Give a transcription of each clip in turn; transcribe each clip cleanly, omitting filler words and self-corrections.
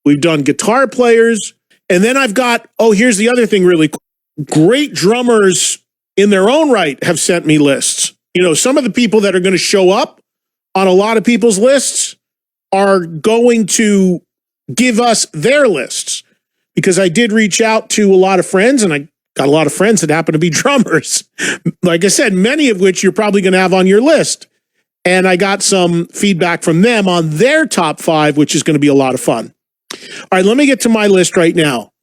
We've done guitar players. And then I've got, here's the other thing really cool. Great drummers in their own right have sent me lists. You know, some of the people that are going to show up on a lot of people's lists are going to give us their lists, because I did reach out to a lot of friends, and I got a lot of friends that happen to be drummers. Like I said, many of which you're probably going to have on your list. And I got some feedback from them on their top 5, which is going to be a lot of fun. All right, let me get to my list right now.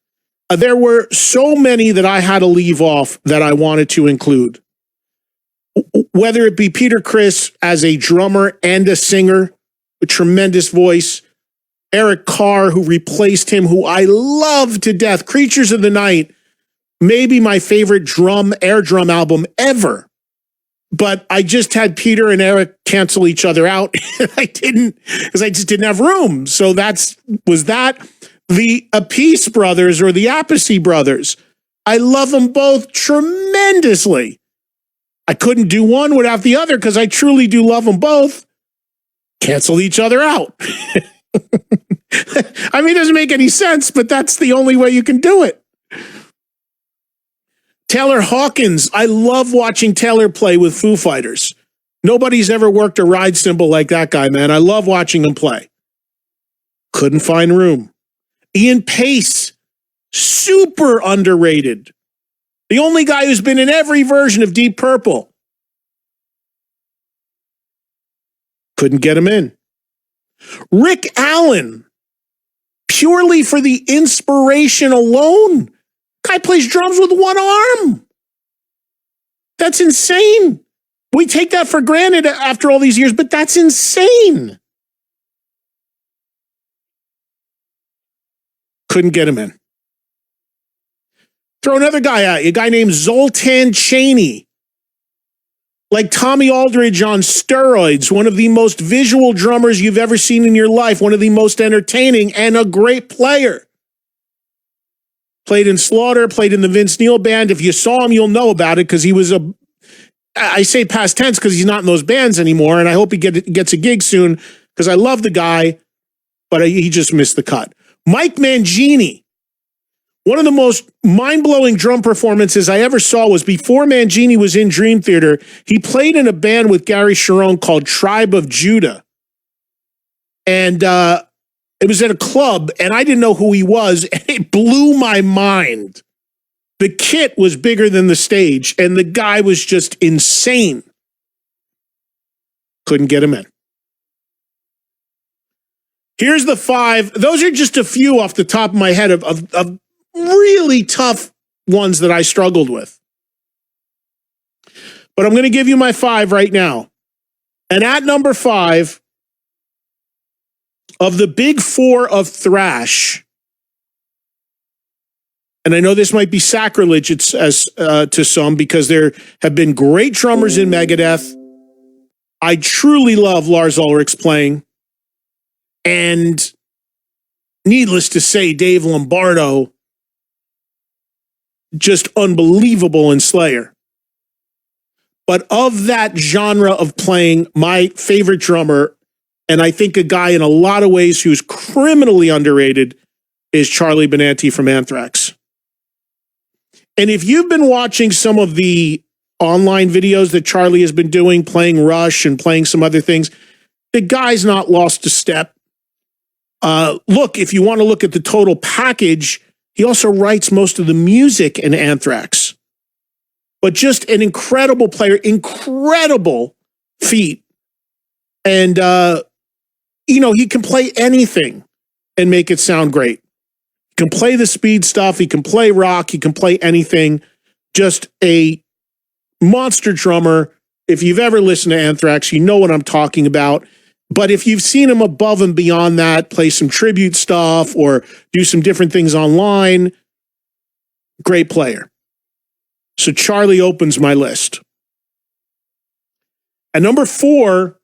There were so many that I had to leave off that I wanted to include. Whether it be Peter Criss as a drummer and a singer, a tremendous voice. Eric Carr, who replaced him, who I love to death. Creatures of the Night, maybe my favorite air drum album ever. But I just had Peter and Eric cancel each other out. I didn't, because I just didn't have room. So was that the Appice brothers or the Appice brothers. I love them both tremendously. I couldn't do one without the other because I truly do love them both. Cancel each other out. I mean, it doesn't make any sense, but that's the only way you can do it. Taylor Hawkins. I love watching Taylor play with Foo Fighters. Nobody's ever worked a ride cymbal like that guy, man. I love watching him play. Couldn't find room. Ian Pace, super underrated. The only guy who's been in every version of Deep Purple. Couldn't get him in. Rick Allen, purely for the inspiration alone. Guy plays drums with one arm. That's insane. We take that for granted after all these years, but that's insane. Couldn't get him in. Throw another guy out, a guy named Zoltan Chaney. Like Tommy Aldridge on steroids, one of the most visual drummers you've ever seen in your life, one of the most entertaining, and a great player. Played in Slaughter, played in the Vince Neil Band. If you saw him, you'll know about it because he was I say past tense because he's not in those bands anymore, and I hope he gets a gig soon because I love the guy, but he just missed the cut. Mike Mangini. One of the most mind-blowing drum performances I ever saw was before Mangini was in Dream Theater. He played in a band with Gary Sharon called Tribe of Judah. And it was at a club, and I didn't know who he was, and it blew my mind. The kit was bigger than the stage, and the guy was just insane. Couldn't get him in. Here's the 5. Those are just a few off the top of my head of really tough ones that I struggled with. But I'm going to give you my 5 right now. And at number 5, of the big 4 of thrash, and I know this might be sacrilege to some because there have been great drummers in Megadeth. I truly love Lars Ulrich's playing. And needless to say, Dave Lombardo, just unbelievable in Slayer. But of that genre of playing, my favorite drummer, and I think a guy in a lot of ways who's criminally underrated, is Charlie Benante from Anthrax. And if you've been watching some of the online videos that Charlie has been doing, playing Rush and playing some other things, the guy's not lost a step. Look, if you want to look at the total package, he also writes most of the music in Anthrax. But just an incredible player, incredible feat. And, he can play anything and make it sound great. He can play the speed stuff. He can play rock. He can play anything. Just a monster drummer. If you've ever listened to Anthrax, you know what I'm talking about. But if you've seen him above and beyond that, play some tribute stuff or do some different things online, great player. So Charlie opens my list. At number 4,